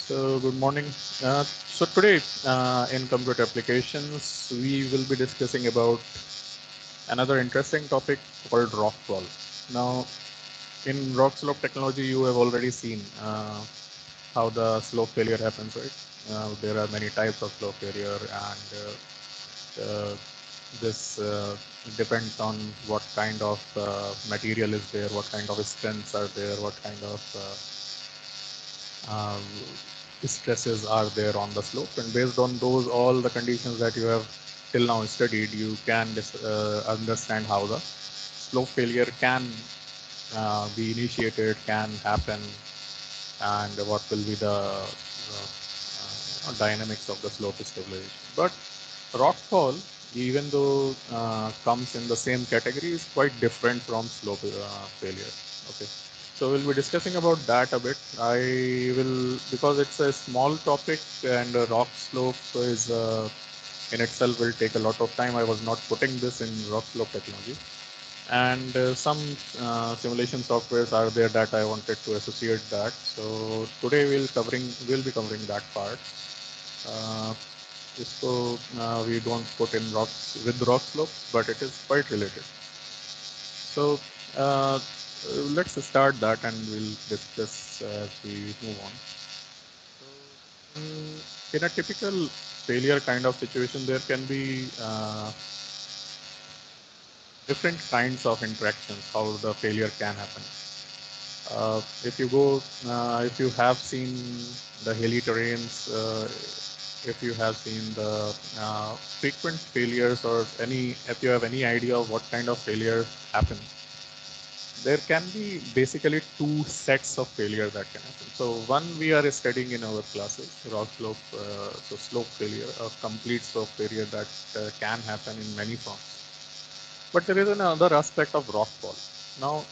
So good morning. So today in computer applications, we will be discussing about another interesting topic called rockfall. Now, in rock slope technology, you have already seen how the slope failure happens, right? There are many types of slope failure, and this depends on what kind of material is there, what kind of strengths are there, what kind of stresses are there on the slope, and based on those all the conditions that you have till now studied, you can understand how the slope failure can be initiated, can happen, and what will be the dynamics of the slope stabilization. But rockfall, even though comes in the same category, is quite different from slope failure. Okay, so we'll be discussing about that a bit. I will, because it's a small topic and rock slope is in itself will take a lot of time. I was not putting this in rock slope technology, and some simulation softwares are there that I wanted to associate that. So today we'll be covering that part. Uh, so we don't put in rocks with rock slope, but it is quite related. So let's start that, and we'll discuss as we move on. So, in a typical failure kind of situation, there can be different kinds of interactions. How the failure can happen. If you have seen the hilly terrains, if you have seen the frequent failures, or if you have any idea of what kind of failure happen, there can be basically two sets of failure that can happen. So one we are studying in our classes, rock slope, so slope failure, a complete slope failure that can happen in many forms. But there is another aspect of rockfall. Now,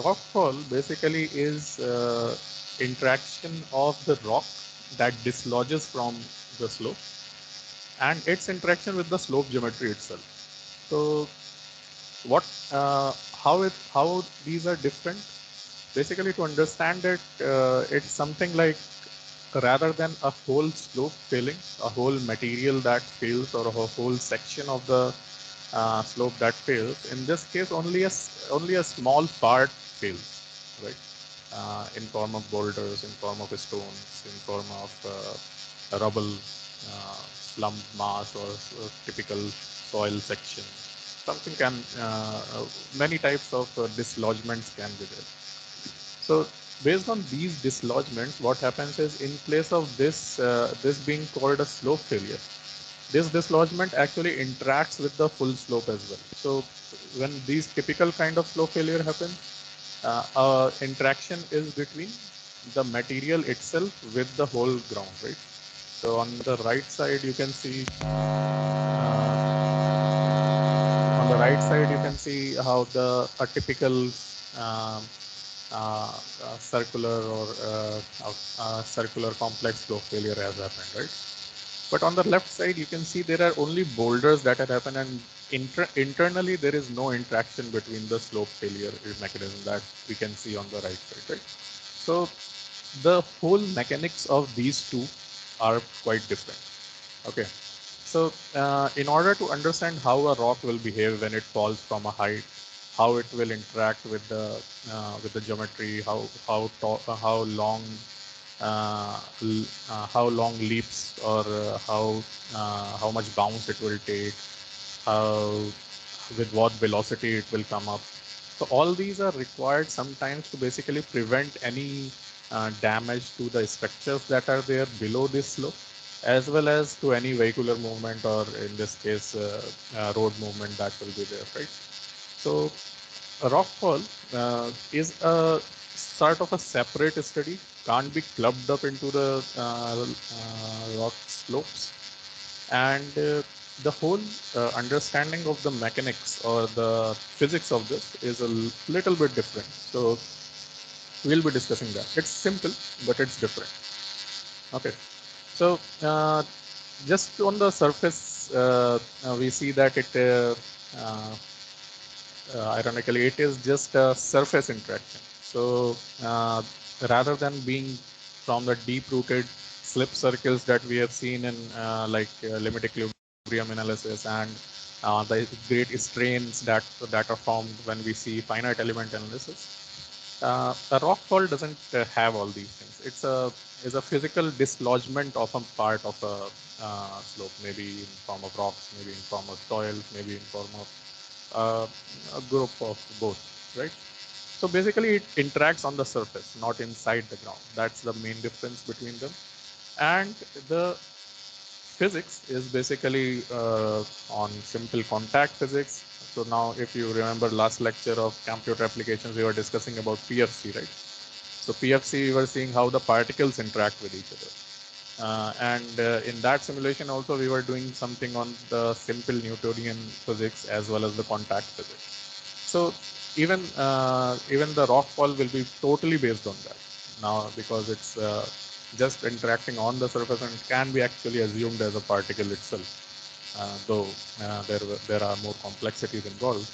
rockfall basically is interaction of the rock that dislodges from the slope and its interaction with the slope geometry itself. So, what, how these are different? Basically, to understand it, it's something like rather than a whole slope failing, a whole material that fails, or a whole section of the slope that fails. In this case, only a small part fails, right? In form of boulders, in form of stones, in form of rubble, slump mass, or typical soil section. Something can many types of dislodgements can be there. So based on these dislodgements, what happens is in place of this being called a slope failure, this dislodgement actually interacts with the full slope as well. So when these typical kind of slope failure happen, interaction is between the material itself with the whole ground, right? So on the right side, you can see how the a typical um, circular or circular complex flow failure has happened, right? But on the left side, you can see there are only boulders that have happened, and internally there is no interaction between the slope failure mechanism that we can see on the right side, right? So the whole mechanics of these two are quite different. Okay. So in order to understand how a rock will behave when it falls from a height, how it will interact with the geometry, how long how long leaps, or how much bounce it will take, how with what velocity it will come up. So all these are required sometimes to basically prevent any damage to the structures that are there below this slope, as well as to any vehicular movement, or in this case, road movement that will be there, right? So a rockfall is a sort of a separate study, can't be clubbed up into the rock slopes, and the whole understanding of the mechanics or the physics of this is a little bit different. So we'll be discussing that. It's simple, but it's different. Okay. So just on the surface, we see that uh, ironically, it is just a surface interaction. So rather than being from the deep-rooted slip circles that we have seen in limit equilibrium analysis, and the great strains that are formed when we see finite element analysis. A rock fall doesn't have all these things. It's a physical dislodgement of a part of a slope, maybe in form of rocks, maybe in form of soils, maybe in form of a group of both, right? So basically, it interacts on the surface, not inside the ground. That's the main difference between them. And the physics is basically on simple contact physics. So now, if you remember last lecture of computer applications, we were discussing about PFC, right? So PFC, we were seeing how the particles interact with each other. And in that simulation also, we were doing something on the simple Newtonian physics as well as the contact physics. So even the rock fall will be totally based on that now, because it's just interacting on the surface and can be actually assumed as a particle itself. Though there are more complexities involved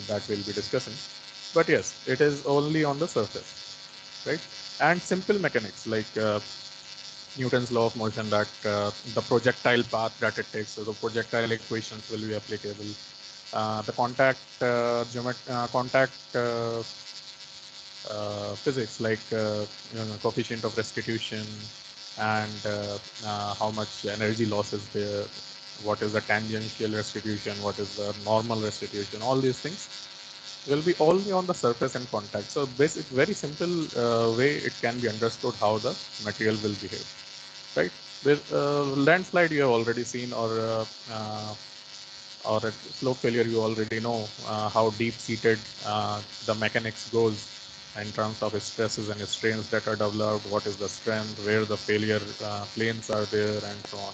that we'll be discussing. But yes, it is only on the surface, right? And simple mechanics like Newton's law of motion, that the projectile path that it takes, so the projectile equations will be applicable. The contact physics, like coefficient of restitution, and how much energy loss is there, what is the tangential restitution, what is the normal restitution, all these things will be only on the surface and contact. So basic, very simple way it can be understood how the material will behave, right? With landslide you have already seen, or a slope failure, you already know how deep-seated the mechanics goes in terms of stresses and strains that are developed, what is the strength, where the failure planes are there, and so on.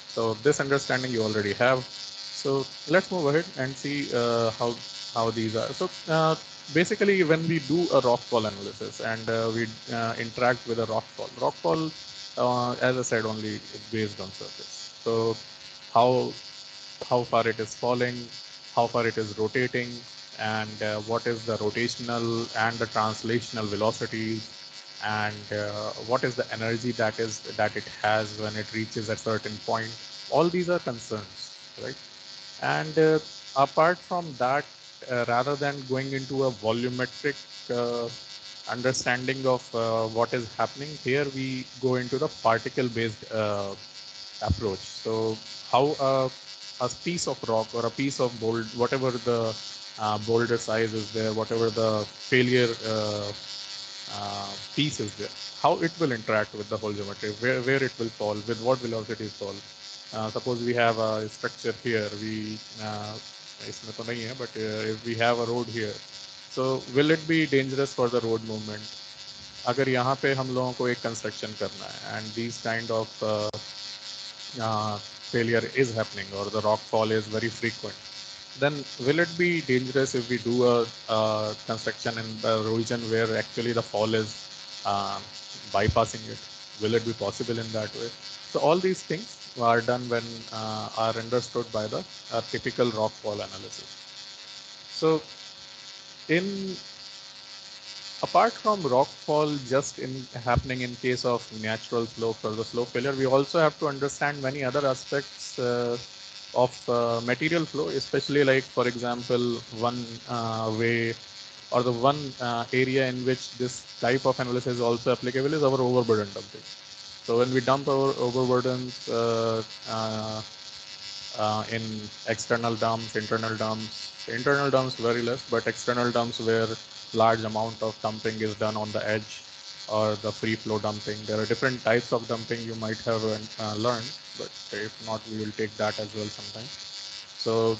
So this understanding you already have. So let's move ahead and see how these are. So basically, when we do a rockfall analysis and we interact with a rockfall, as I said, only is based on surface. So how how far it is falling, how far it is rotating, and what is the rotational and the translational velocity, and what is the energy that it has when it reaches a certain point. All these are concerns, right? And apart from that, rather than going into a volumetric uh, understanding of what is happening here, we go into the particle based approach. So how a piece of rock or a piece of boulder, whatever the boulder size is there, whatever the failure piece is there, how it will interact with the whole geometry, where it will fall, with what velocity it fall. Suppose we have a structure here, we इसमें तो नहीं है, but if we have a road here, so will it be dangerous for the road movement? अगर यहाँ पे हम लोगों को एक कंस्ट्रक्शन करना है and these kind of failure is happening, or the rock fall is very frequent, then will it be dangerous if we do a construction in the region where actually the fall is uh, bypassing it? Will it be possible in that way? So all these things are done when are understood by the typical rock fall analysis. So in apart from rockfall just in happening in case of natural slopes or the slope failure, we also have to understand many other aspects of material flow, especially like, for example, one way or the one area in which this type of analysis is also applicable is our overburden dumping. So when we dump our overburdens in external dumps, internal dumps very less, but external dumps where large amount of dumping is done on the edge, or the free flow dumping. There are different types of dumping you might have learned, but if not, we will take that as well sometime. So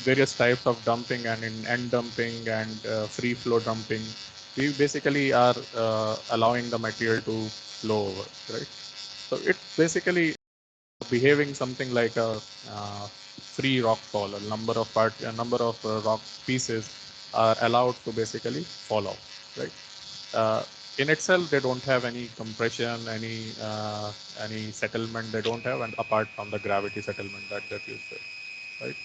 various types of dumping, and in end dumping and free flow dumping, we basically are allowing the material to flow over, right? So it basically behaving something like a free rock fall. A number of rock pieces are allowed to basically fall off, right? Uh, in itself, they don't have any compression, any settlement. They don't have, and apart from the gravity settlement that you said, right?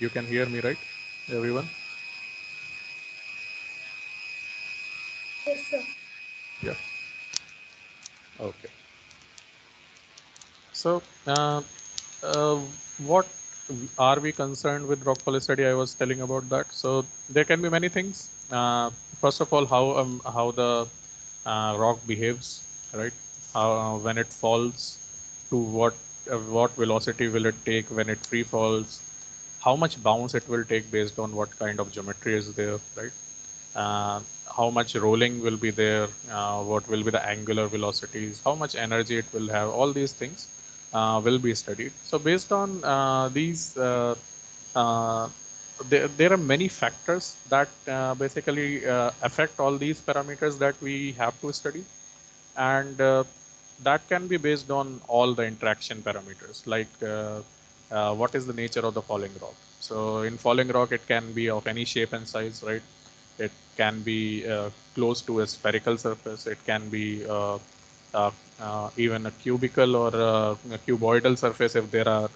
You can hear me, right, everyone? Yes, sir. Yeah. Okay. So, uh, what are we concerned with rock fall study? I was telling about that. So there can be many things. First of all, how the rock behaves, right? How when it falls, to what velocity will it take when it free falls? How much bounce it will take based on what kind of geometry is there, right? uh, how much rolling will be there, what will be the angular velocities, how much energy it will have, all these things will be studied. So based on these, uh, there are many factors that basically affect all these parameters that we have to study. And that can be based on all the interaction parameters, like what is the nature of the falling rock. So in falling rock, it can be of any shape and size, right? It can be close to a spherical surface. It can be uh, even a cubical or a cuboidal surface if there are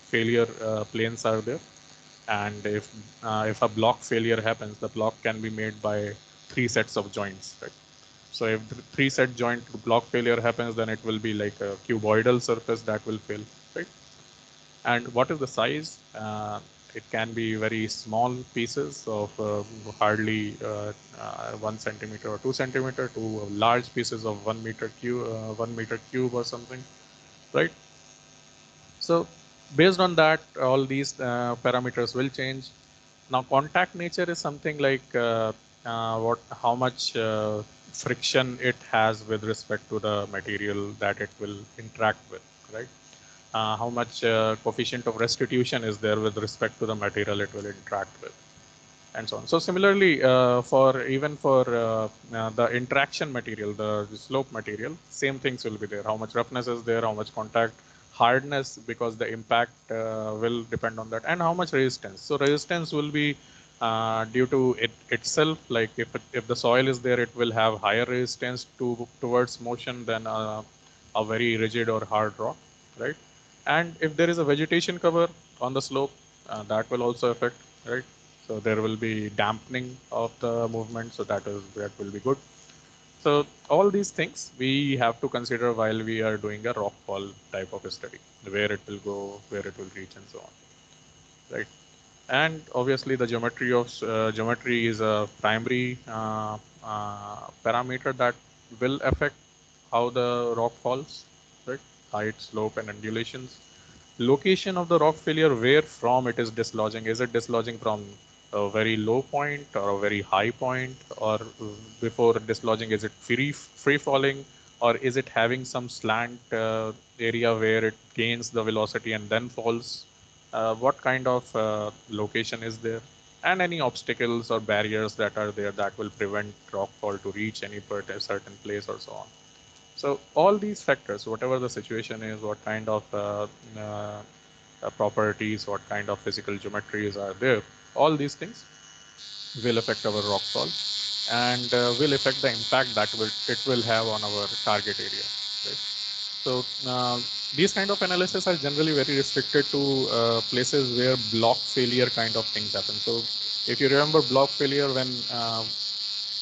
failure planes are there. And if a block failure happens, the block can be made by three sets of joints, right? So if the three set joint block failure happens, then it will be like a cuboidal surface that will fail, right? And what is the size? It can be very small pieces of hardly 1 centimeter or 2 centimeter to large pieces of 1 meter cube or something, right? So based on that, all these parameters will change. Now, contact nature is something like how much friction it has with respect to the material that it will interact with, right? How much coefficient of restitution is there with respect to the material it will interact with, and so on. So similarly, for even for the interaction material, the slope material, same things will be there. How much roughness is there? How much contact hardness, because the impact will depend on that, and how much resistance. So resistance will be due to it itself. Like if the soil is there, it will have higher resistance towards motion than a very rigid or hard rock, right? And if there is a vegetation cover on the slope, that will also affect, right? So there will be dampening of the movement, so that will be good. So all these things we have to consider while we are doing a rock fall type of a study, where it will go, where it will reach, and so on, right? And obviously the geometry is a primary parameter that will affect how the rock falls, right? Height, slope, and undulations. Location of the rock failure, where from it is dislodging. Is it dislodging from a very low point or a very high point, or before dislodging, is it free falling, or is it having some slant area where it gains the velocity and then falls? What kind of location is there, and any obstacles or barriers that are there that will prevent rockfall to reach any certain place, or so on. So all these factors, whatever the situation is, what kind of properties, what kind of physical geometries are there, all these things will affect our rockfall, and will affect the impact that it will have on our target area. Right? So these kind of analysis are generally very restricted to places where block failure kind of things happen. So if you remember block failure, when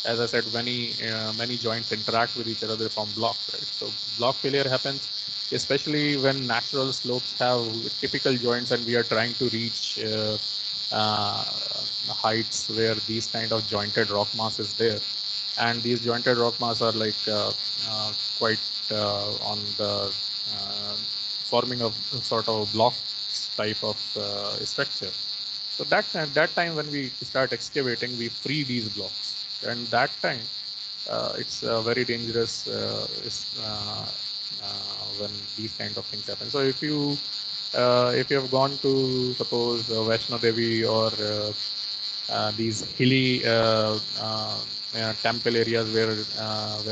as I said, many joints interact with each other, they form blocks, right? So block failure happens especially when natural slopes have typical joints, and we are trying to reach uh, heights where these kind of jointed rock mass is there, and these jointed rock mass are like quite on the forming a sort of block type of structure. So that time when we start excavating, we free these blocks, and that time it's very dangerous when these kind of things happen. So if you have gone to suppose Vaishno Devi or these hilly temple areas where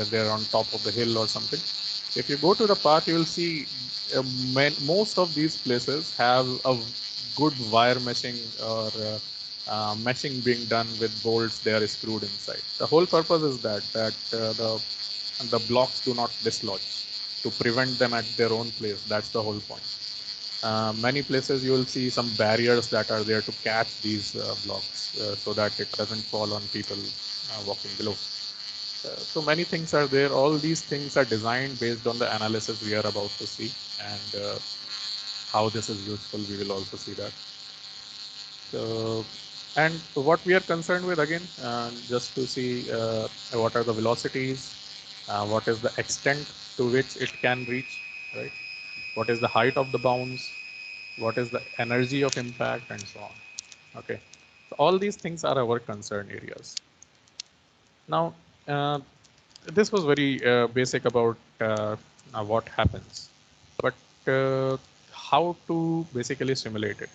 they're on top of the hill or something, if you go to the path, you will see most of these places have a good wire meshing or meshing being done with bolts they are screwed inside. The whole purpose is the blocks do not dislodge, to prevent them at their own place. That's the whole point. Many places you will see some barriers that are there to catch these blocks so that it doesn't fall on people walking below. So many things are there. All these things are designed based on the analysis we are about to see, and how this is useful. We will also see that. So, and what we are concerned with again, just to see what are the velocities, what is the extent to which it can reach, right? What is the height of the bounds, what is the energy of impact, and so on. Okay, so all these things are our concern areas. Now, uh, this was very basic about what happens, but how to basically simulate it.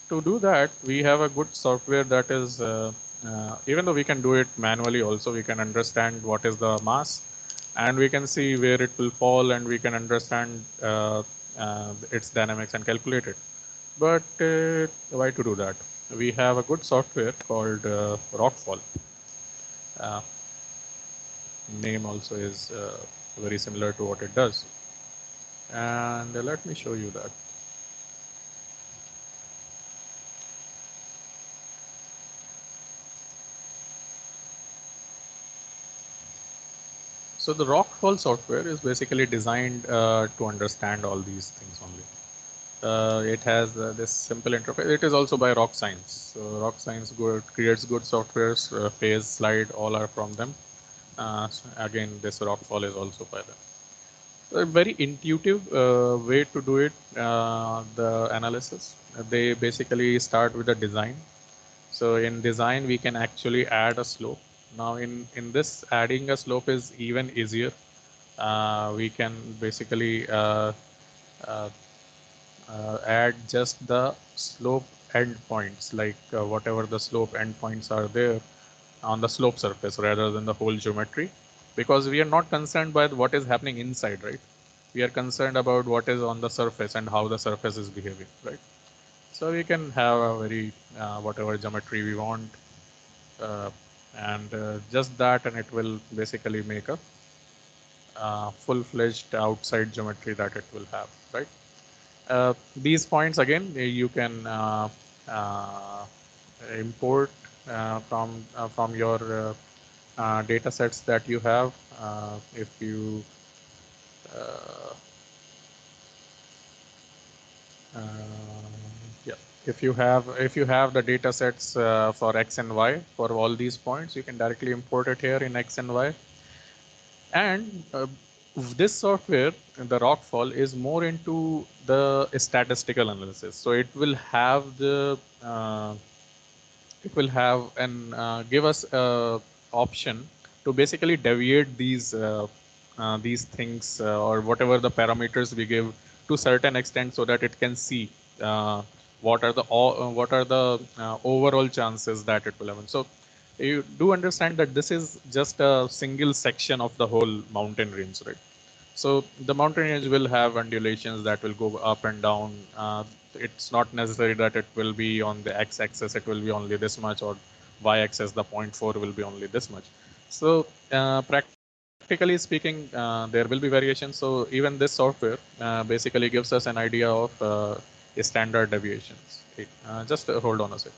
To do that, we have a good software that is, even though we can do it manually also, we can understand what is the mass and we can see where it will fall and we can understand its dynamics and calculate it. But why to do that? We have a good software called Rockfall. Uh, Name also is very similar to what it does. And let me show you that. So the Rockfall software is basically designed to understand all these things only. It has this simple interface. It is also by Rock Science. So Rock Science creates good softwares. Phase, Slide, all are from them. Again, this Rockfall is also by them. So a very intuitive way to do it. The analysis. They basically start with a design. So in design, we can actually add a slope. Now in this, adding a slope is even easier. We can basically uh, add just the slope endpoints, like whatever the slope endpoints are there on the slope surface rather than the whole geometry, because we are not concerned by what is happening inside, right? We are concerned about what is on the surface and how the surface is behaving, right? So we can have a very whatever geometry we want, uh, and just that, and it will basically make a full-fledged outside geometry that it will have, right? These points again, you can uh, import from your data sets that you have. If you uh, uh, yeah, if you have the data sets for X and Y for all these points, you can directly import it here in X and Y. And this software, the Rockfall, is more into the statistical analysis. So it will have and give us a option to basically deviate these things or whatever the parameters we give to certain extent, so that it can see what are the overall chances that it will happen. So you do understand that this is just a single section of the whole mountain range, right? So the mountain range will have undulations that will go up and down. It's not necessary that it will be on the x-axis, it will be only this much, or y-axis, the point 4 will be only this much. So practically speaking, there will be variations. So even this software basically gives us an idea of standard deviations. Okay. Just hold on a sec.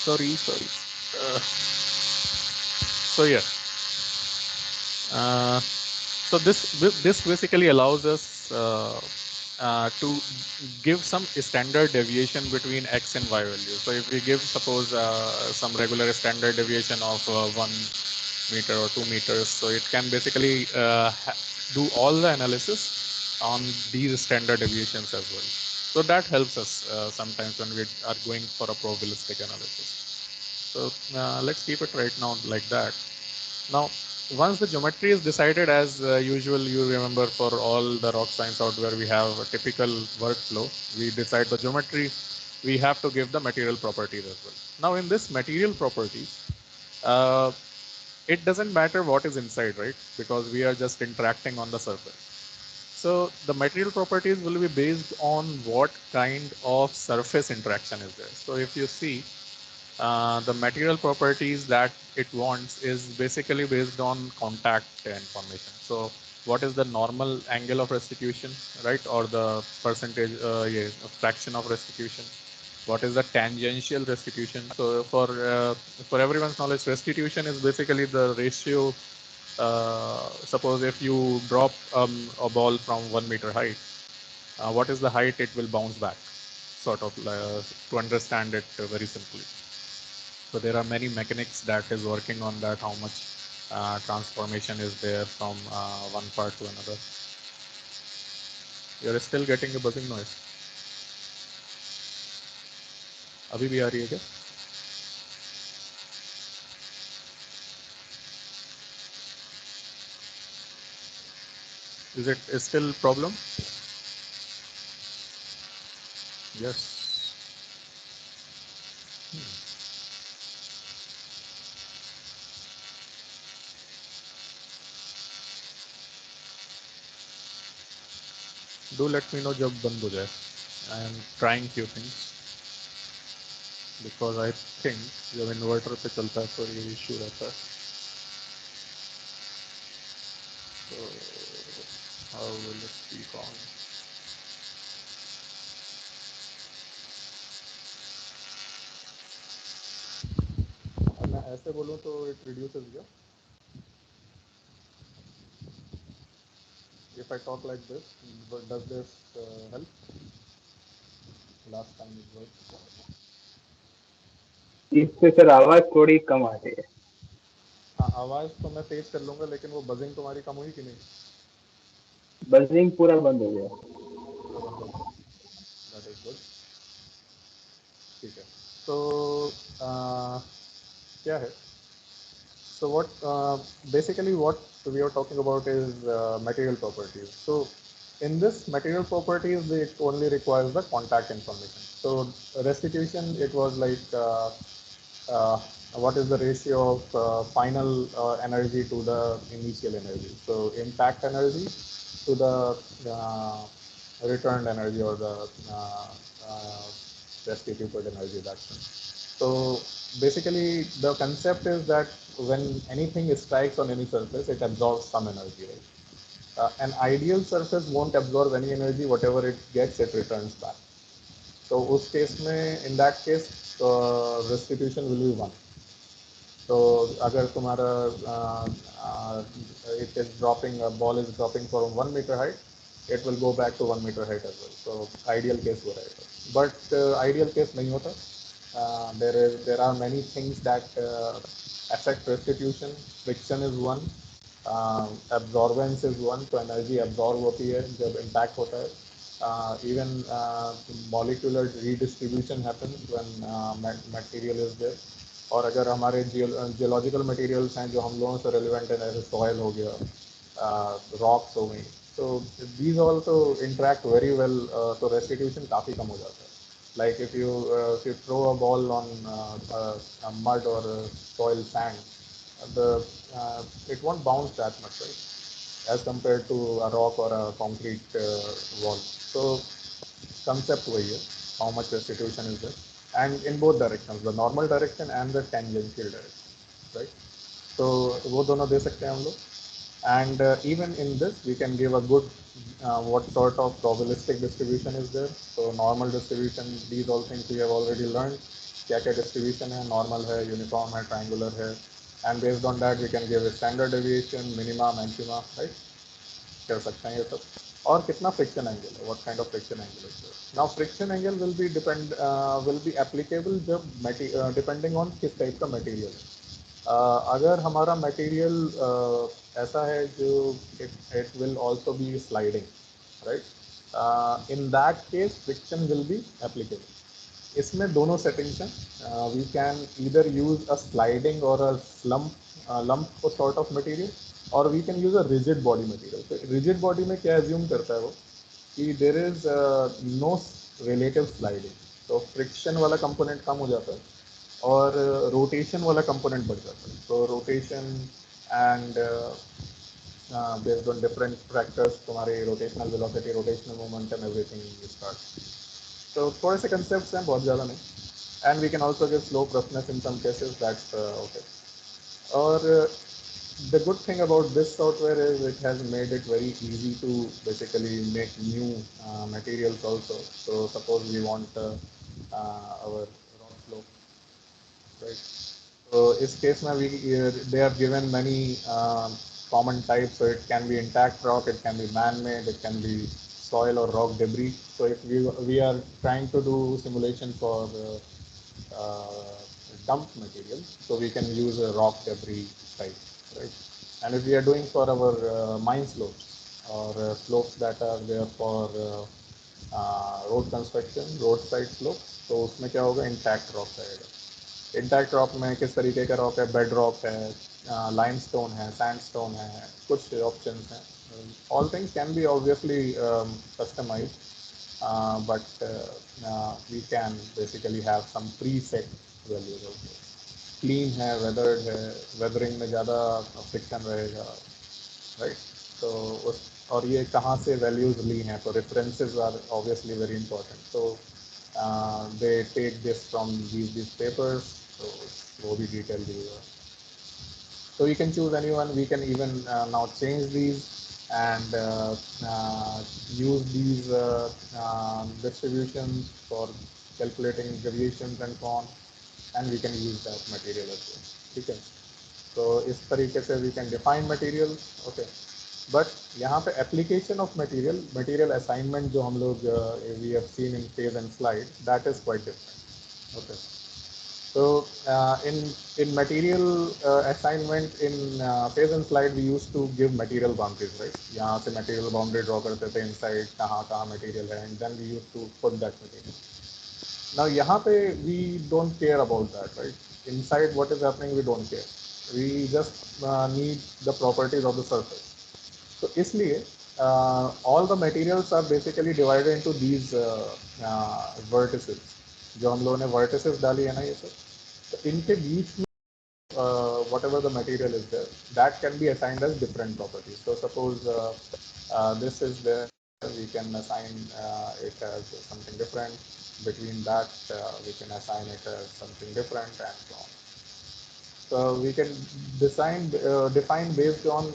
Sorry. So yeah. Uh, so this basically allows us to give some standard deviation between x and y values. So if we give suppose some regular standard deviation of 1 meter or 2 meters, so it can basically do all the analysis on these standard deviations as well. So that helps us sometimes when we are going for a probabilistic analysis. So let's keep it right now like that. Now, once the geometry is decided, as usual, you remember for all the rock science out where we have a typical workflow, we decide the geometry, we have to give the material properties as well. Now, in this material properties, uh, it doesn't matter what is inside, right? Because we are just interacting on the surface. So the material properties will be based on what kind of surface interaction is there. So if you see, the material properties that it wants is basically based on contact information. So what is the normal angle of restitution, right? Or the percentage, fraction of restitution. What is the tangential restitution? So for everyone's knowledge, restitution is basically the ratio. Suppose if you drop a ball from 1 meter height, what is the height it will bounce back? Sort of to understand it very simply. So there are many mechanics that is working on that, how much transformation is there from one part to another. You're still getting a buzzing noise. अभी भी आ रही है क्या? Is it still problem? Yes. Do let me know जब बंद हो जाए. I am trying few things because I think जब इन्वर्टर पे चलता है तो ये इशू रहता है. So how will it speak on? अब मैं ऐसे बोलूँ तो it reduces क्या? If I talk like this, does this help? Last time it worked. इससे सर आवाज थोड़ी कम आ रही है. हाँ, आवाज तो मैं तेज कर लूंगा, लेकिन वो बजिंग तुम्हारी कम हुई कि नहीं? बजिंग पूरा बंद हो गया. पूरा बंद हो गया. That is good. ठीक है. तो क्या है? So what basically what we are talking about is material properties. So in this material properties, it only requires the contact information. So restitution, it was like uh, what is the ratio of final energy to the initial energy. So impact energy to the returned energy or the uh, restituted energy. So basically, the concept is that when anything strikes on any surface, it absorbs some energy, right? An ideal surface won't absorb any energy. Whatever it gets, it returns back. So उस case में, in that case, restitution will be 1. So अगर तुम्हारा it is dropping, a ball is dropping from 1 meter height, it will go back to 1 meter height as well. So ideal case वो रहेगा. But ideal case नहीं होता. There are many things that affect restitution. Friction is one. Absorbance is one. तो energy absorb होती है जब impact होता है. Even molecular redistribution happens when material is there. और अगर हमारे जियोलॉजिकल मटेरियल्स हैं जो हम लोगों से रेलिवेंट है, जैसे सॉयल हो गया, रॉक्स हो गई, तो these also interact very well, तो रेस्टिट्यूशन काफ़ी कम हो जाता है. Like if you throw a ball on mud or soil sand, the it won't bounce that much, right? As compared to a rock or a concrete wall. So concept वही है, how much restitution is there, and in both directions, the normal direction and the tangential direction, right? So वो दोनों दे सकते हैं हम लोग. And even in this, we can give a good what sort of probabilistic distribution is there. So normal distribution, these all things we have already learned. क्या क्या distribution है, normal है, यूनिफॉर्म है, ट्रायंगुलर है, and based on that we can give standard deviation, minima, maxima, right, कर सकते हैं ये सब। और कितना फ्रिक्शन एंगल है, what kind of friction angle है। Now friction angle will be applicable जब डिपेंडिंग ऑन किस टाइप का मटेरियल है। अगर हमारा मटेरियल ऐसा है जो it will also be sliding, right, in that case friction will be applicable. इसमें दोनों सेटिंग्स हैं। We can either use a sliding or a lump sort of material, or we can use a rigid body material. तो rigid body में क्या assume करता है वो कि there is no relative sliding, तो फ्रिक्शन वाला कंपोनेंट कम हो जाता है और रोटेशन वाला कंपोनेंट बढ़ जाता है। तो rotation and based on different factors, तुम्हारे rotational velocity, rotational momentum, everything start. तो थोड़े से कंसेप्ट हैं, बहुत ज़्यादा नहीं। And we can also give slow roughness in some cases, that's okay. और the good thing about this software is it has made it very easy to basically make new materials also. So suppose we want our rock slope, right? So इस case में we they have given many common types. So it can be intact rock, it can be man-made, it can be soil or rock debris. So if we are trying to do simulation for dump material, so we can use a rock debris type, right? And if we are doing for our mine slopes or slopes that are there for road construction, road side slope, तो उसमें क्या होगा, intact rock रहेगा। Intact rock में किस तरीके का rock है, बेड रॉक है, लाइमस्टोन है, सैंडस्टोन है, कुछ ऑप्शंस हैं। All things can be obviously customise, but we can basically have some preset values also. Clean है, वेदर्ड है, वेदरिंग में ज़्यादा फ्रिक्शन रहेगा, राइट। तो उस और ये कहाँ से वैल्यूज़ ली हैं, तो references are obviously very important. तो they take this from these papers, तो वो भी डिटेल दी हुआ है। So you can choose anyone. We can even now change these and use these distributions for calculating deviations and so on, and we can use that material as well. ठीक है, तो इस तरीके से we can define material, okay. But यहाँ पे application of material assignment जो हम लोग we have seen in phase and slide, that is quite different, okay. So in material assignment in phase and slide, we used to give material boundaries, right? यहाँ से material boundary draw करते थे, inside कहाँ कहाँ material है, and then we used to put that material. Now यहाँ पे we don't care about that, right? Inside what is happening, we don't care. We just need the properties of the surface. तो इसलिए all the materials are basically divided into these vertices. जो हम लोगों ने vertices डाली है ना ये सब, तो इनके बीच में whatever the material is there, that can be assigned as different properties. So suppose this is there, we can assign it as something different. Between that, we can assign it as something different, and so on. So we can define based on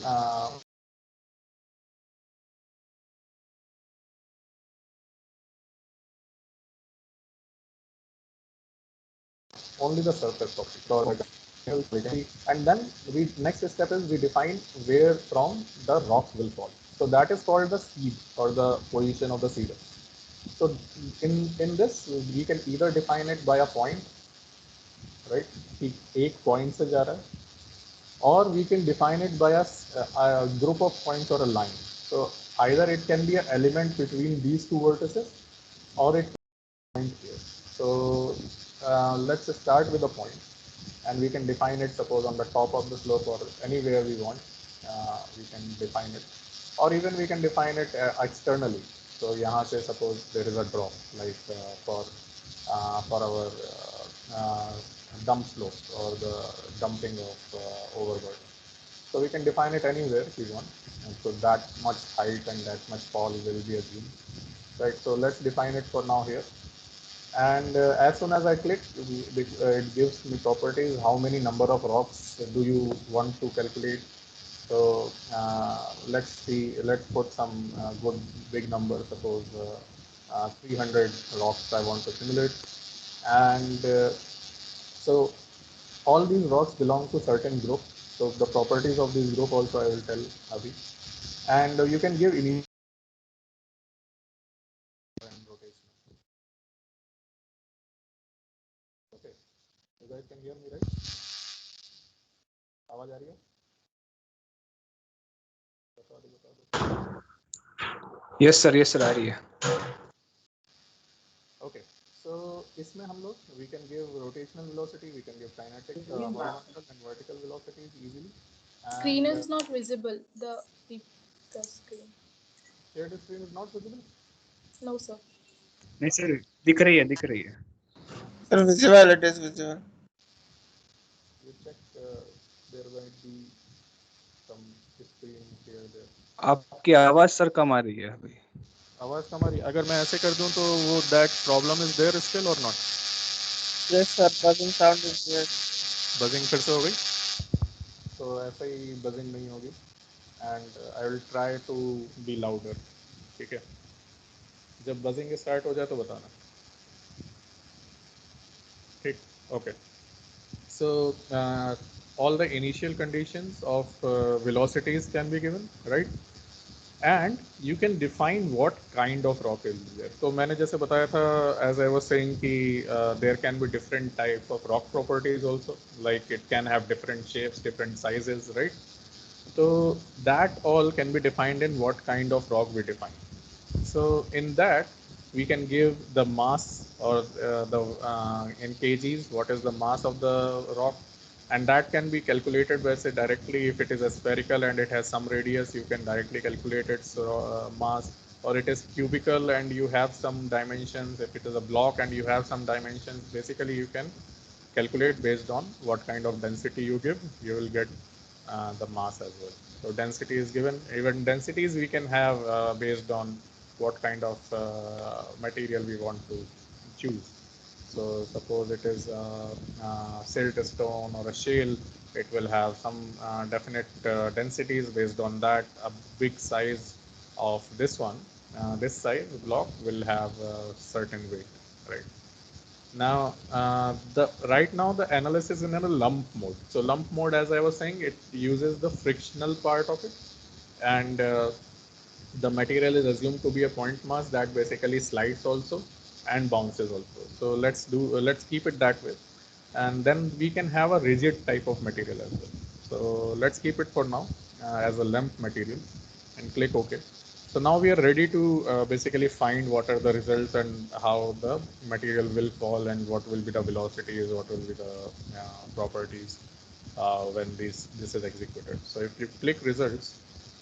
only the surface property. And then we next step is we define where from the rock will fall. So that is called the seed, or the position of the seeder. So in this we can either define it by a point, right, कि एक point से जा रहा है, or we can define it by a group of points or a line. So either it can be an element between these two vertices, or it can be a point here. So let's start with a point, and we can define it, suppose on the top of the slope or anywhere we want. We can define it, or even we can define it externally. So यहाँ से suppose there is a drop, like for our dump slope or the dumping of overburden. So we can define it anywhere if we want, and so that much height and that much fall will be assumed, right? So let's define it for now here. And as soon as I click, it gives me properties, how many number of rocks do you want to calculate. So let's see, let's put some good big number, suppose 300 rocks I want to simulate. And So all these rocks belong to certain group. So the properties of this group also I will tell Abhi. And you can give initial and rotation. Okay. You guys can hear me, right? आवाज आ रही है? बता दो बता दो. Yes sir आ रही है. Okay. So इसमें हम लोग we can give rotational velocity, we can give kinetic horizontal and vertical velocities easily. Screen And is not visible. The screen. shared screen is not visible. No, sir. नहीं sir दिख रही है. Sir, visible, it is visible. You check there might be some screen here there. आपकी आवाज sir कम आ रही है अभी. आवाज कम आ रही है. अगर मैं ऐसे कर दूं तो वो that problem is there still or not? Yes, sir, buzzing sound is there. Buzzing फिर से हो गई. तो ऐसे ही buzzing नहीं होगी. And I will try to be louder. ठीक है. जब buzzing start हो जाए तो बताना. ठीक. Okay. So all the initial conditions of velocities can be given, right? And you can define what kind of rock is there. So मैंने जैसे बताया था, as I was saying कि there can be different type of rock properties also, like it can have different shapes, different sizes, right? So that all can be defined in what kind of rock we define. So in that, we can give the mass or in kgs, what is the mass of the rock, and that can be calculated by say directly. If it is a spherical and it has some radius, you can directly calculate its mass, or it is cubical and you have some dimensions. If it is a block and you have some dimensions, basically you can calculate based on what kind of density you give, you will get the mass as well. So density is given. Even densities we can have based on what kind of material we want to choose. So suppose it is silt stone or a shale, it will have some definite densities. Based on that, a big size of this one, this size block will have a certain weight, right? Now, the right now the analysis is in a lump mode. So lump mode, as I was saying, it uses the frictional part of it, and the material is assumed to be a point mass that basically slides also and bounces also. So let's keep it that way, and then we can have a rigid type of material as well. So let's keep it for now as a lump material, and click OK. So now we are ready to basically find what are the results and how the material will fall and what will be the velocities, what will be the properties when this is executed. So if you click results,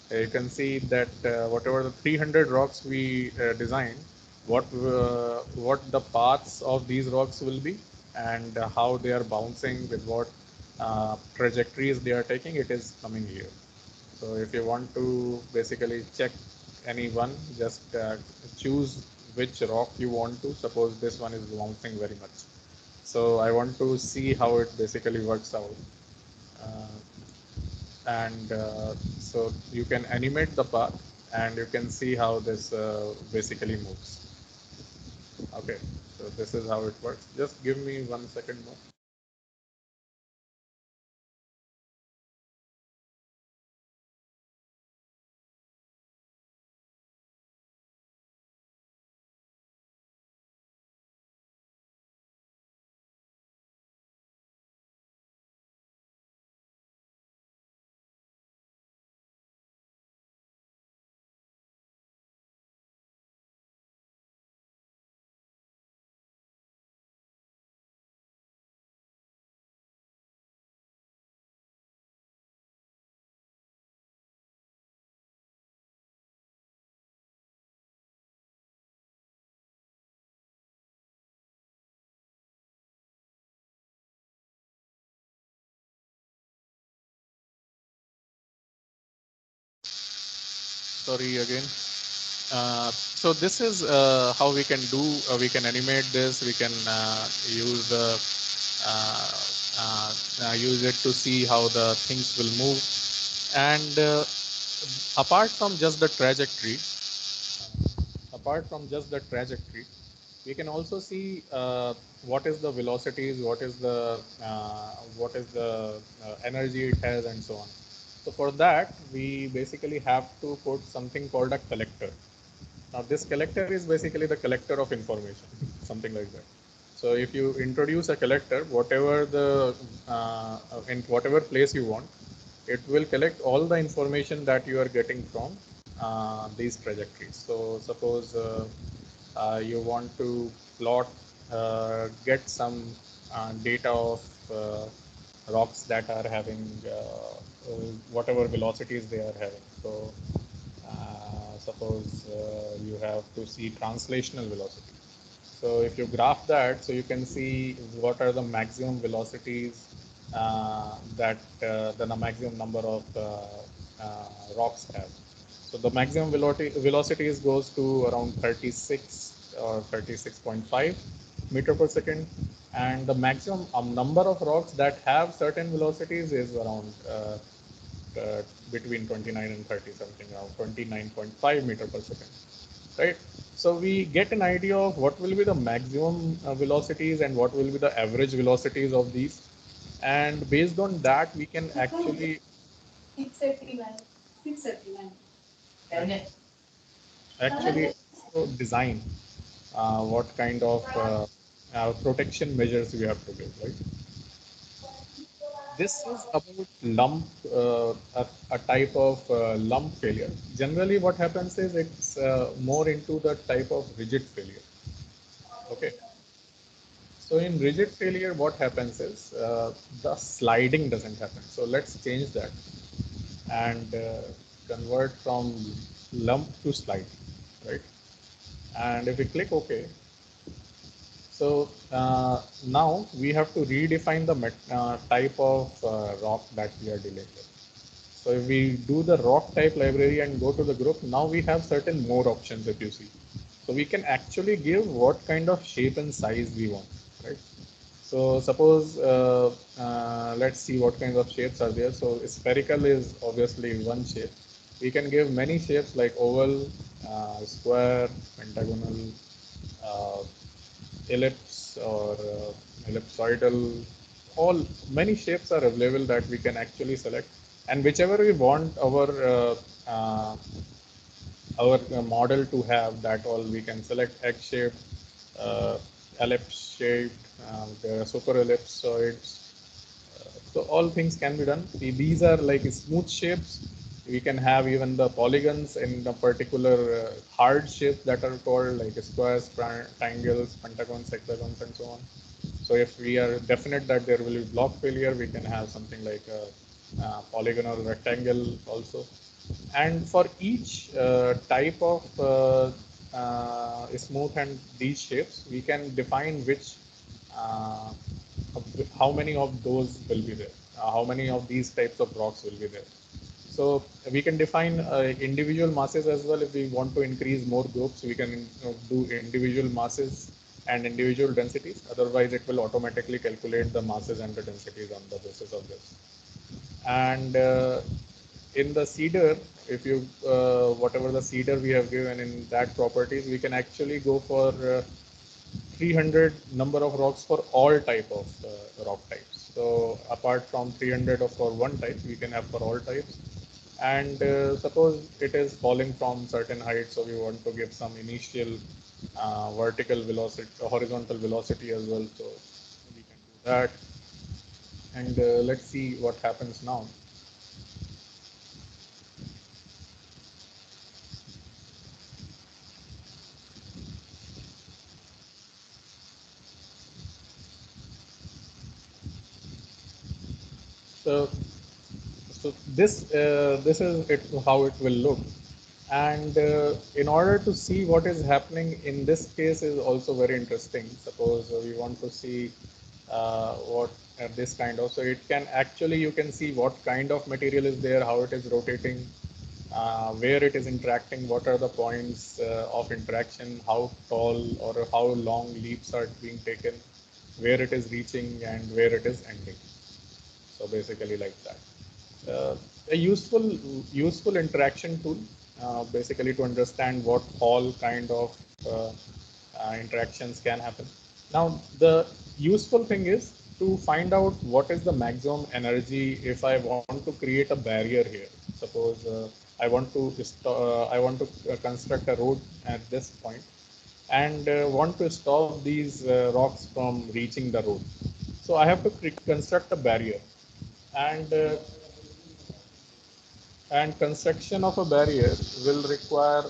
you can see that whatever the 300 rocks we designed, what the paths of these rocks will be and how they are bouncing with what trajectories they are taking, it is coming here. So if you want to basically check any one, just choose which rock you want to. Suppose this one is bouncing very much. So I want to see how it basically works out. Uh, and so you can animate the path and you can see how this basically moves. Okay, so this is how it works. Just give me 1 second more. Sorry again. So this is how we can do, we can animate this, we can use the use it to see how the things will move. And apart from just the trajectory, apart from just the trajectory, we can also see what is the velocities, what is the energy it has, and so on. So for that, we basically have to put something called a collector. Now this collector is basically the collector of information, something like that. So if you introduce a collector, whatever in whatever place you want, it will collect all the information that you are getting from these trajectories. So suppose you want to plot, get some data of rocks that are having whatever velocities they are having. So suppose you have to see translational velocity. So if you graph that, so you can see what are the maximum velocities the maximum number of rocks have. So the maximum velocities goes to around 36 or 36.5 meter per second, and the maximum number of rocks that have certain velocities is around between 29 and 30, something around 29.5 meter per second, right? So we get an idea of what will be the maximum velocities and what will be the average velocities of these, and based on that we can actually 689. 689. actually design what kind of protection measures we have to give, right? This is about a type of lump failure. Generally, what happens is it's more into the type of rigid failure. Okay. So in rigid failure, what happens is the sliding doesn't happen. So let's change that and convert from lump to slide, right? And if we click OK, so now we have to redefine the type of rock that we are dealing with. So if we do the rock type library and go to the group, now we have certain more options if you see. So we can actually give what kind of shape and size we want, right? So suppose, let's see what kinds of shapes are there. So spherical is obviously one shape. We can give many shapes like oval, square, pentagonal, uh, ellipse or ellipsoidal. All many shapes are available that we can actually select, and whichever we want our model to have, that all we can select: egg shaped, ellipse shaped, there are super ellipsoids. So all things can be done. These are like smooth shapes. We can have even the polygons in the particular hard shapes that are called like squares, triangles, pentagons, hexagons, and so on. So if we are definite that there will be block failure, we can have something like a polygonal rectangle also. And for each type of smooth and these shapes, we can define which uh, how many of those will be there, how many of these types of rocks will be there. So we can define individual masses as well. If we want to increase more groups, we can do individual masses and individual densities. Otherwise, it will automatically calculate the masses and the densities on the basis of this. And in the seeder, if you whatever the seeder we have given in that properties, we can actually go for 300 number of rocks for all type of rock types. So apart from 300 of for one type, we can have for all types. And suppose it is falling from certain height, so we want to give some initial vertical velocity, horizontal velocity as well. So we can do that. And let's see what happens now. So, this is it, how it will look. And in order to see what is happening in this case is also very interesting. Suppose we want to see what this kind of, so it can actually, you can see what kind of material is there, how it is rotating, where it is interacting, what are the points of interaction, how tall or how long leaps are being taken, where it is reaching and where it is ending. So basically like that. A useful interaction tool, basically to understand what all kind of uh, interactions can happen. Now, the useful thing is to find out what is the maximum energy if I want to create a barrier here. Suppose I want to construct a road at this point and want to stop these rocks from reaching the road. So I have to construct a barrier, and construction of a barrier will require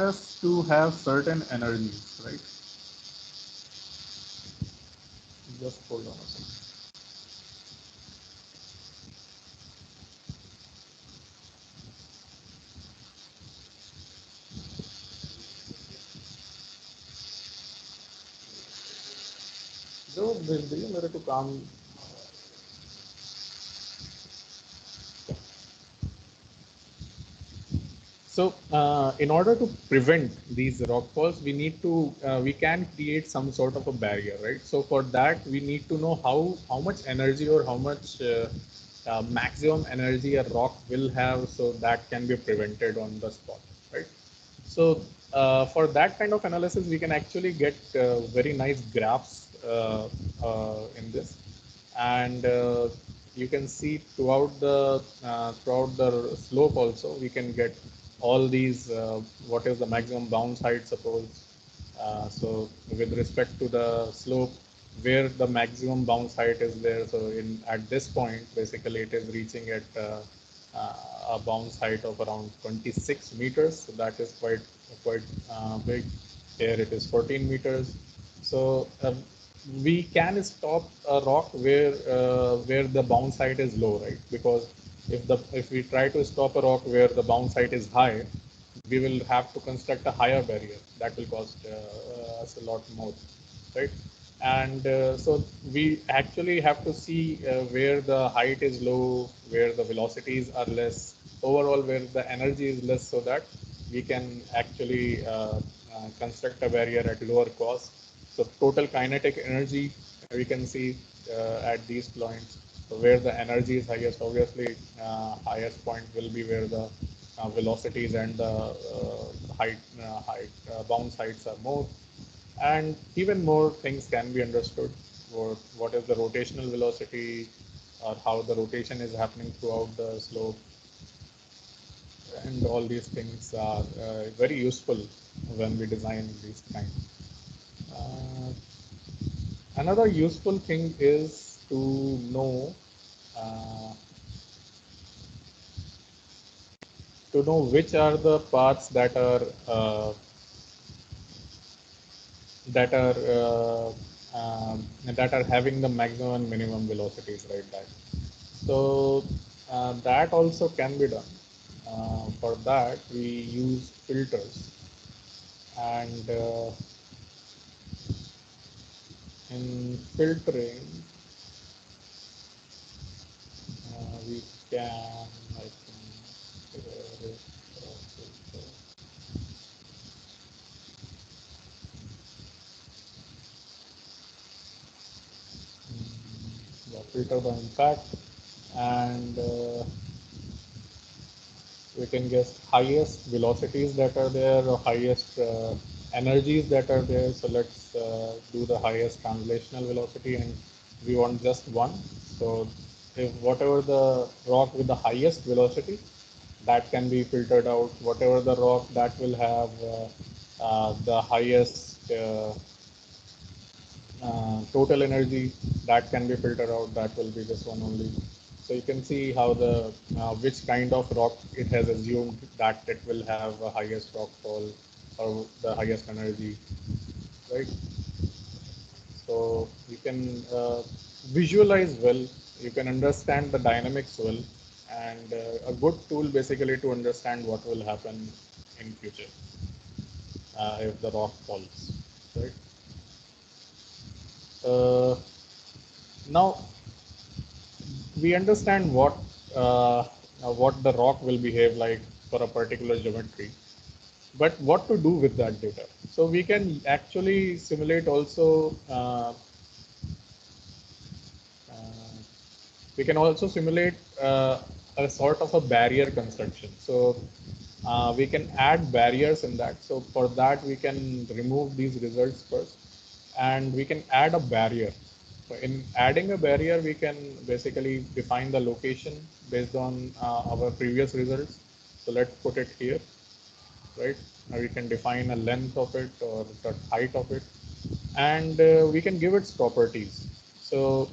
us to have certain energies, right? Just hold on a second. जो भेज दिए मेरे को काम. So, in order to prevent these rock falls, we can create some sort of a barrier, right? So for that, we need to know how much energy or how much maximum energy a rock will have, so that can be prevented on the spot, right? So for that kind of analysis, we can actually get very nice graphs in this, and you can see throughout the slope also we can get all these what is the maximum bounce height, suppose. So with respect to the slope, where the maximum bounce height is there, so in at this point basically it is reaching at a bounce height of around 26 meters, so that is quite big. Here it is 14 meters. So we can stop a rock where the bounce height is low, right? Because if we try to stop a rock where the bounce height is high, we will have to construct a higher barrier that will cost us a lot more, right? And so we actually have to see where the height is low, where the velocities are less, overall where the energy is less, so that we can actually construct a barrier at lower cost. So total kinetic energy we can see at these points. So where the energy is highest, obviously highest point will be where the velocities and the bounce heights are more, and even more things can be understood. What is the rotational velocity, or how the rotation is happening throughout the slope, and all these things are very useful when we design these kinds. Uh, Another useful thing is to uh, know which are the paths that are that are having the maximum and minimum velocities, right? That. So that also can be done. For that, we use filters, and in filtering, we can, I think, there is a filter. Yeah, filter by impact, and we can guess highest velocities that are there, or highest energies that are there. So let's do the highest translational velocity, and we want just one. So if whatever the rock with the highest velocity, that can be filtered out. Whatever the rock that will have the highest total energy, that can be filtered out. That will be this one only. So you can see how the which kind of rock it has assumed that it will have a highest rockfall or the highest energy, right? So you can visualize well, you can understand the dynamics well, and a good tool basically to understand what will happen in future if the rock falls, right? Uh, Now we understand what the rock will behave like for a particular geometry, but what to do with that data? So we can actually simulate also. Uh, we can also simulate a sort of a barrier construction. So we can add barriers in that. So for that, we can remove these results first, and we can add a barrier. So in adding a barrier, we can basically define the location based on our previous results. So let's put it here, right? Now we can define a length of it or the height of it, and we can give its properties. So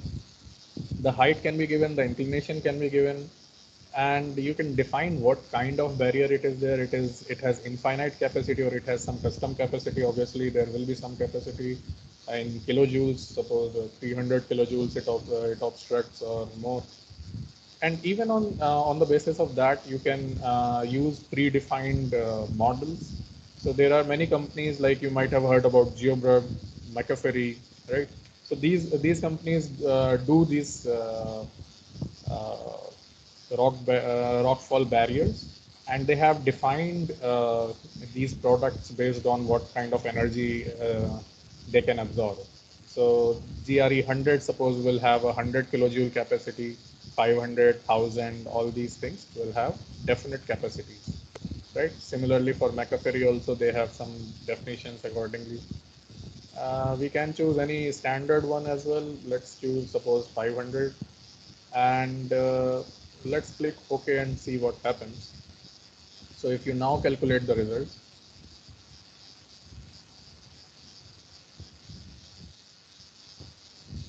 the height can be given, the inclination can be given, and you can define what kind of barrier it is there. It has infinite capacity or it has some custom capacity. Obviously there will be some capacity in kilojoules. Suppose 300 kilojoules it obstructs or more, and even on the basis of that you can use predefined models. So there are many companies, like you might have heard about GeoBurg, McAfee, right? So these companies do these uh, rockfall barriers, and they have defined these products based on what kind of energy they can absorb. So GRE 100, suppose, will have a 100 kilojoule capacity, 500, 1000, all these things will have definite capacities, right? Similarly for McAfee also, they have some definitions accordingly. We can choose any standard one as well. Let's choose, suppose, 500, and let's click OK and see what happens. So if you now calculate the results,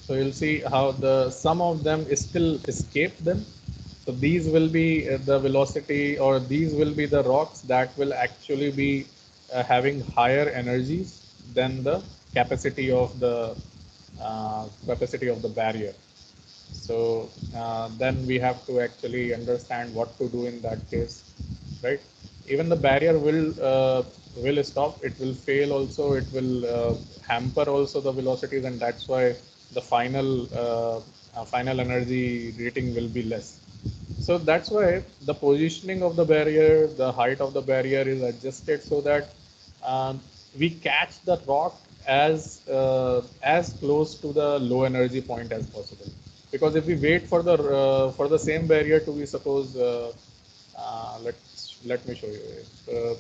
so you'll see how some of them still escape them. So these will be the velocity, or these will be the rocks that will actually be having higher energies than the capacity of the barrier. So then we have to actually understand what to do in that case, right? Even the barrier will stop. It will fail also. It will hamper also the velocities, and that's why the final energy rating will be less. So that's why the positioning of the barrier, the height of the barrier is adjusted so that um, we catch the rock as close to the low energy point as possible. Because if we wait for the same barrier to be, suppose, let me show you.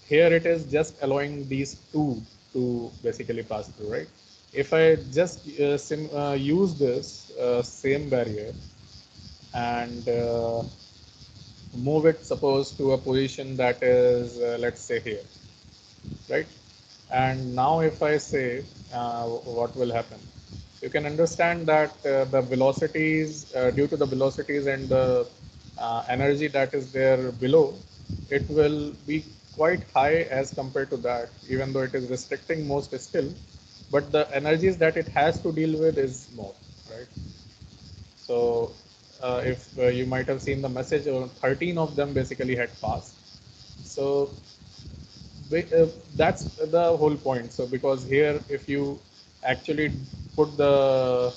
Here it is just allowing these two to basically pass through, right? If I just use this same barrier and move it, suppose, to a position that is, let's say, here, right? And now if I say what will happen, you can understand that the velocities, due to the velocities and the energy that is there below, it will be quite high as compared to that, even though it is restricting most still, but the energies that it has to deal with is more, right? So if you might have seen the message, 13 of them basically had passed. So that's the whole point. So because here, if you actually put the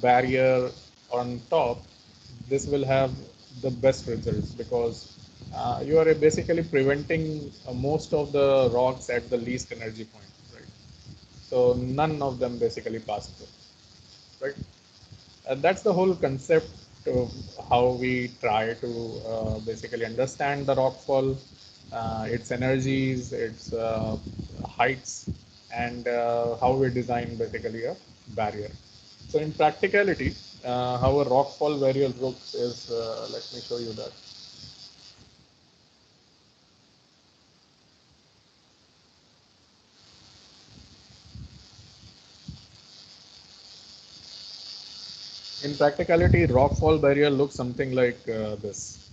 barrier on top, this will have the best results, because you are basically preventing most of the rocks at the least energy point, right? So none of them basically pass through, right? That's the whole concept of how we try to basically understand the rockfall, its energies, its heights, and how we design basically a barrier. So in practicality, how a rockfall barrier looks is, let me show you that. In practicality, rockfall barrier looks something like this.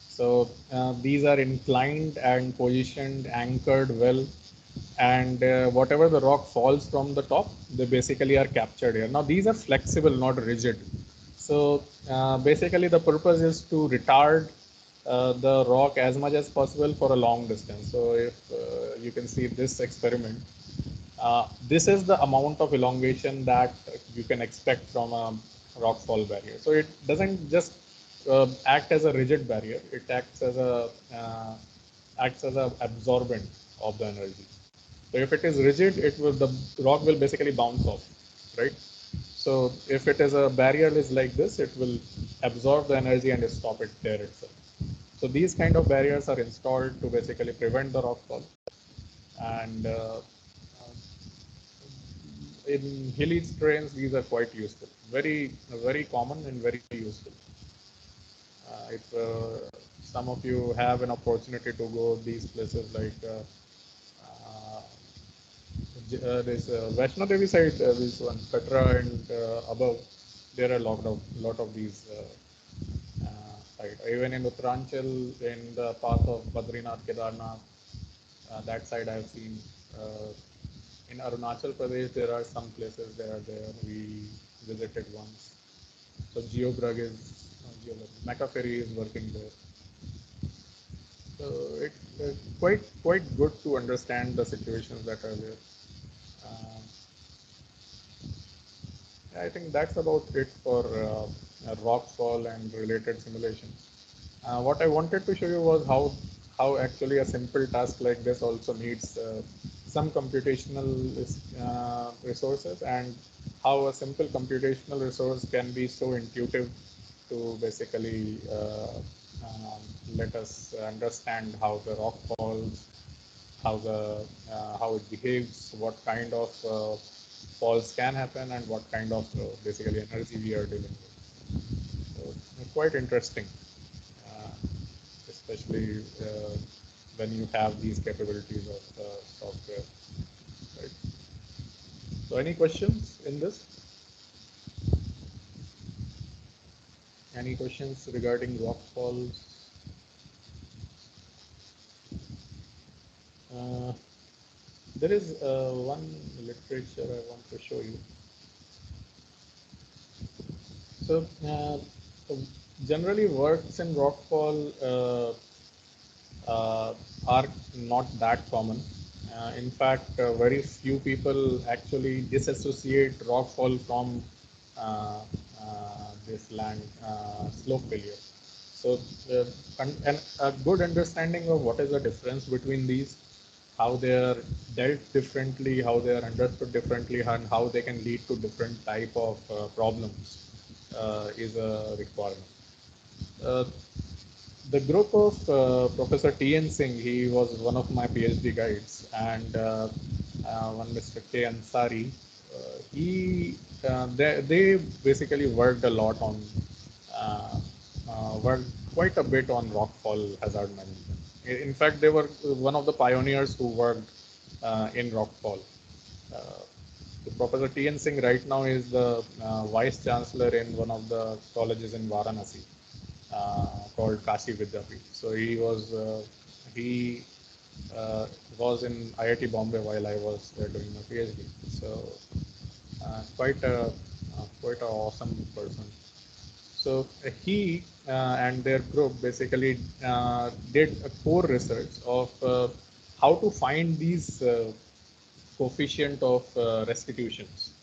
So these are inclined and positioned, anchored well, and whatever the rock falls from the top, they basically are captured here. Now these are flexible, not rigid. So basically the purpose is to retard the rock as much as possible for a long distance. So if you can see this experiment, this is the amount of elongation that you can expect from a rockfall barrier. So it doesn't just act as a rigid barrier; it acts as a absorbent of the energy. So if it is rigid, the rock will basically bounce off, right? So if it is a barrier is like this, it will absorb the energy and stop it there itself. So these kind of barriers are installed to basically prevent the rockfall. And in hilly terrains, these are quite useful. Very common and very useful. If some of you have an opportunity to go these places like this Vaishno Devi side, this one Katra and above, there are lot of these side. Even in Uttaranchal, in the path of Badrinath, Kedarnath, that side I have seen. In Arunachal Pradesh, there are some places that are there. We visited once. So GeoBrug is Macafferry is working there. So it's quite good to understand the situations that are there. Uh, I think that's about it for rockfall and related simulations. What I wanted to show you was how actually a simple task like this also needs some computational resources, and how a simple computational resource can be so intuitive to basically let us understand how the rock falls, how it behaves, what kind of falls can happen, and what kind of basically energy we are dealing with. So quite interesting, uh, especially when you have these capabilities of software. Right. So any questions in this? Any questions regarding rock falls? Uh, there is one literature I want to show you. So generally works in rockfall are not that common. In fact, very few people actually disassociate rockfall from this land slope failure. So, and a good understanding of what is the difference between these, how they are dealt differently, how they are understood differently, and how they can lead to different type of problems is a requirement. Uh, the group of Professor T.N. Singh, he was one of my PhD guides, and one Mr. K. Ansari, they basically worked a lot on, worked quite a bit on rockfall hazard management. In fact, they were one of the pioneers who worked in rockfall. Uh, Professor T.N. Singh right now is the Vice Chancellor in one of the colleges in Varanasi called Kashi Vidyapith. So he was in IIT Bombay while I was doing my PhD. So quite a awesome person. So he and their group basically did a core research of how to find these coefficient of restitutions.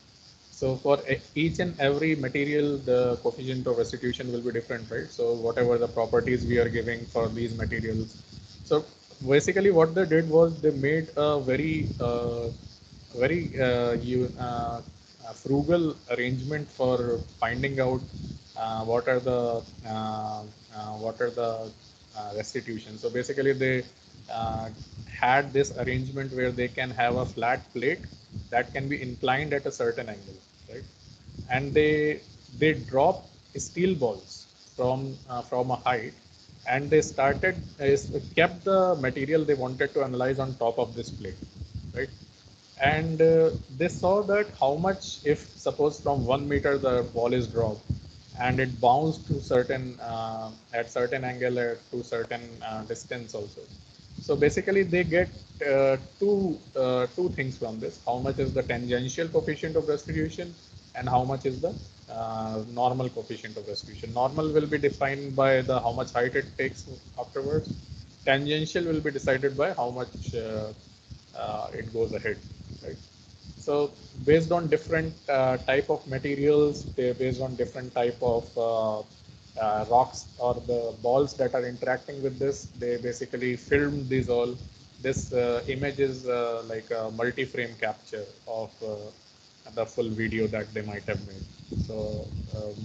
So for each and every material, the coefficient of restitution will be different, right? So whatever the properties we are giving for these materials. So basically what they did was they made a very frugal arrangement for finding out what are the restitution. So basically they uh, had this arrangement where they can have a flat plate that can be inclined at a certain angle, right? And they drop steel balls from a height, and they kept the material they wanted to analyze on top of this plate, right? And they saw that how much, if suppose from 1 meter the ball is dropped and it bounced to certain at certain angle to certain distance also. So basically they get two things from this: how much is the tangential coefficient of restitution, and how much is the normal coefficient of restitution. Normal will be defined by the how much height it takes afterwards. Tangential will be decided by how much it goes ahead, right? So based on different type of materials, based on different type of rocks or the balls that are interacting with this, they basically filmed these all. This image is like a multi-frame capture of the full video that they might have made. So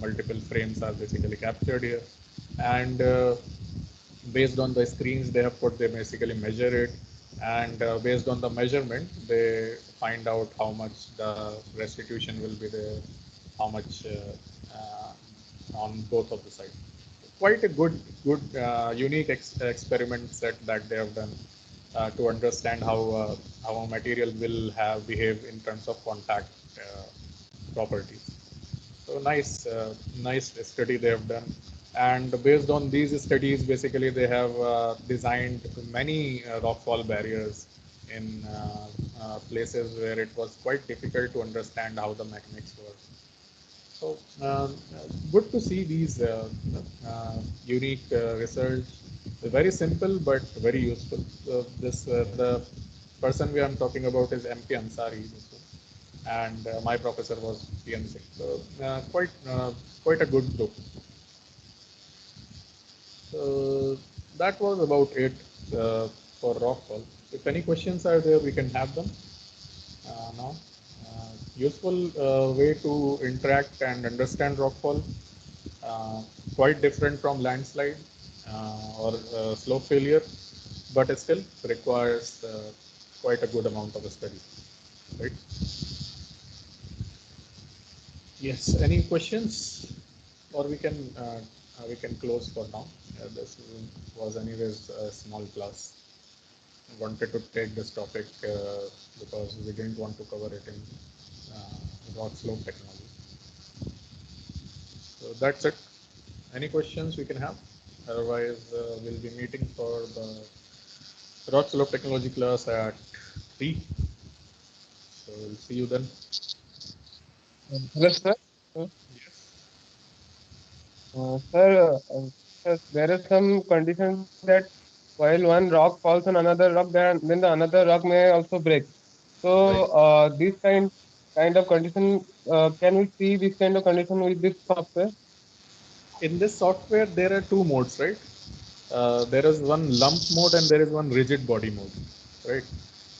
multiple frames are basically captured here, and based on the screens they have put, they basically measure it, and based on the measurement, they find out how much the restitution will be there, how much on both of the sides. Quite a good, unique experiment set that they have done to understand how a material will have behave in terms of contact properties. So nice study they have done, and based on these studies, basically they have designed many rockfall barriers in places where it was quite difficult to understand how the mechanics work. So good to see these unique research. Very simple but very useful. So this the person we are talking about is MP Ansari, and my professor was PM Singh. So quite a good book. So that was about it for Rockfall. If any questions are there, we can have them now. Useful way to interact and understand Rockfall. Quite different from landslide or slope failure, but it still requires quite a good amount of study, right? Yes. Any questions, or we can close for now. This was anyways a small class. I wanted to take this topic because we didn't want to cover it in rock slope technology. So that's it. Any questions we can have? Otherwise, we'll be meeting for the rock slope technology class at 3. So we'll see you then. Hello, sir. Yes. Sir, there is some condition that while one rock falls on another rock, then the another rock may also break. So, this kind of condition, can we see this kind of condition with this software? In this software, there are 2 modes, right? There is one lump mode and there is one rigid body mode, right?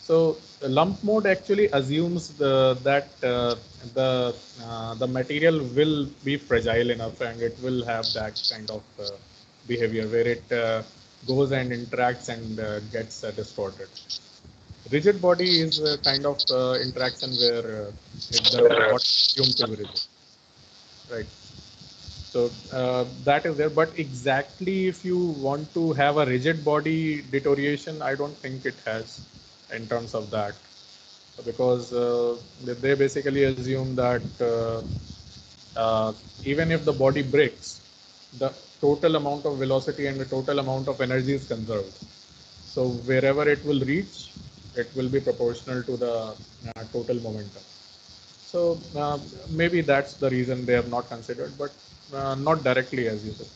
So the lump mode actually assumes that the material will be fragile enough and it will have that kind of behavior where it goes and interacts and gets distorted. Rigid body is a kind of interaction where the body assumed to be rigid, right? So that is there, but exactly if you want to have a rigid body deterioration, I don't think it has in terms of that, because they basically assume that even if the body breaks, the total amount of velocity and the total amount of energy is conserved. So wherever it will reach, it will be proportional to the total momentum. So maybe that's the reason they have not considered, but not directly as you said.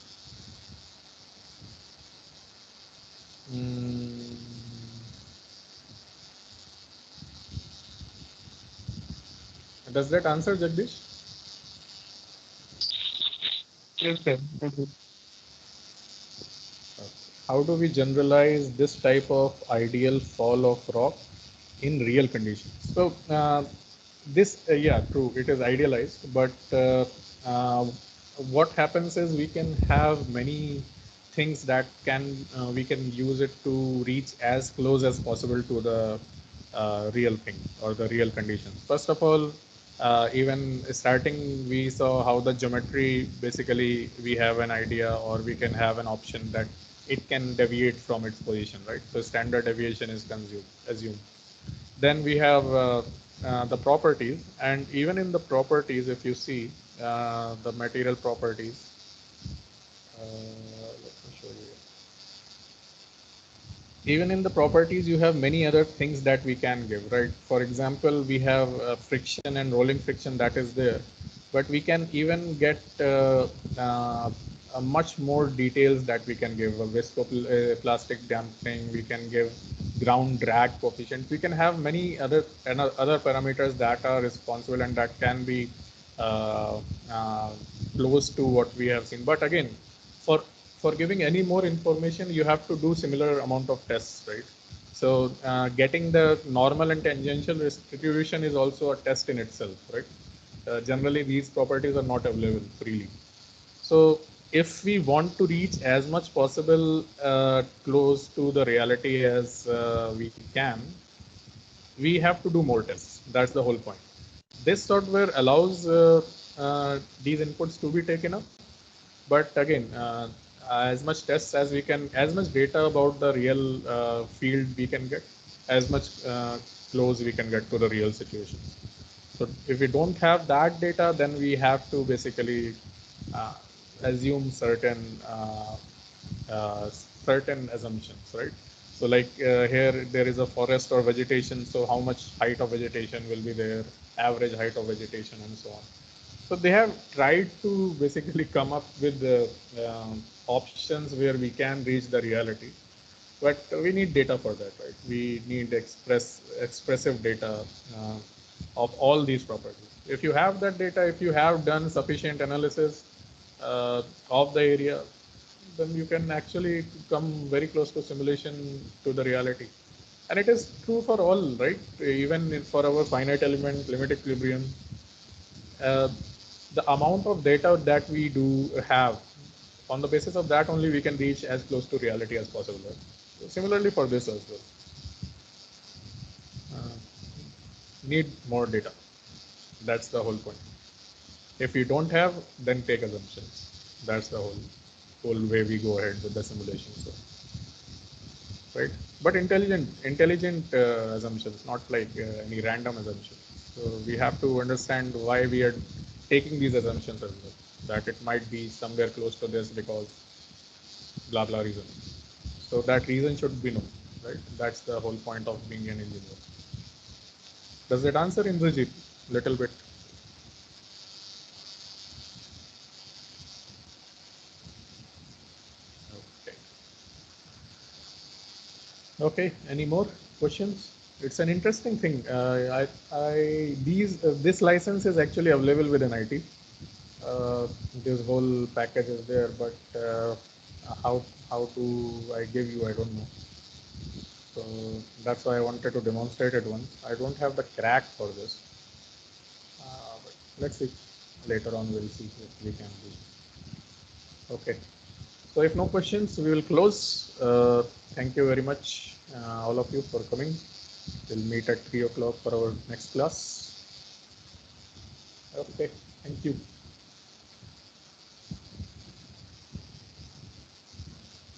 Mm, does that answer, Jagdish? Yes, sir. Thank you. How do we generalize this type of ideal fall of rock in real conditions? So yeah, true, it is idealized, but what happens is we can have many things that we can use it to reach as close as possible to the real thing or the real conditions. First of all, even starting, we saw how the geometry, basically we have an idea or we can have an option that it can deviate from its position, right? So standard deviation is assumed. Then we have the properties, and even in the properties, if you see the material properties, let me show you. Even in the properties, you have many other things that we can give, right? For example, we have friction and rolling friction that is there, but we can even get much more details that we can give. A viscoplastic damping, we can give ground drag coefficient. We can have many other parameters that are responsible and that can be uh, uh, close to what we have seen. But again, for for giving any more information, you have to do similar amount of tests, right? So getting the normal and tangential distribution is also a test in itself, right? Generally, these properties are not available freely. So if we want to reach as much possible close to the reality as we can, we have to do more tests. That's the whole point. This software allows these inputs to be taken up, but again, as much tests as we can, as much data about the real field we can get, as much close we can get to the real situation. So if we don't have that data, then we have to basically assume certain assumptions, right? So like here there is a forest or vegetation, so how much height of vegetation will be there, average height of vegetation, and so on. So they have tried to basically come up with the options where we can reach the reality, but we need data for that, right? We need expressive data of all these properties. If you have that data, if you have done sufficient analysis of the area, then you can actually come very close to simulation to the reality. And it is true for all, right? Even for our finite element limit equilibrium, uh, the amount of data that we do have, on the basis of that only we can reach as close to reality as possible. Right? So similarly for this as well. Need more data. That's the whole point. If you don't have, then take assumptions. That's the whole way we go ahead with the simulation. So, right? But intelligent assumptions, not like any random assumptions. So we have to understand why we are taking these assumptions as well. That it might be somewhere close to this because blah blah reason. So that reason should be known, right? That's the whole point of being an engineer. Does that answer, Indrajit? Little bit. Okay. Okay. Any more questions? It's an interesting thing. This license is actually available within IT. This whole package is there, but how to I give you? I don't know. So that's why I wanted to demonstrate it once. I don't have the crack for this. But let's see. Later on, we'll see what we can do. Okay. So if no questions, we will close. Thank you very much, all of you, for coming. We'll meet at 3 o'clock for our next class. Okay. Thank you.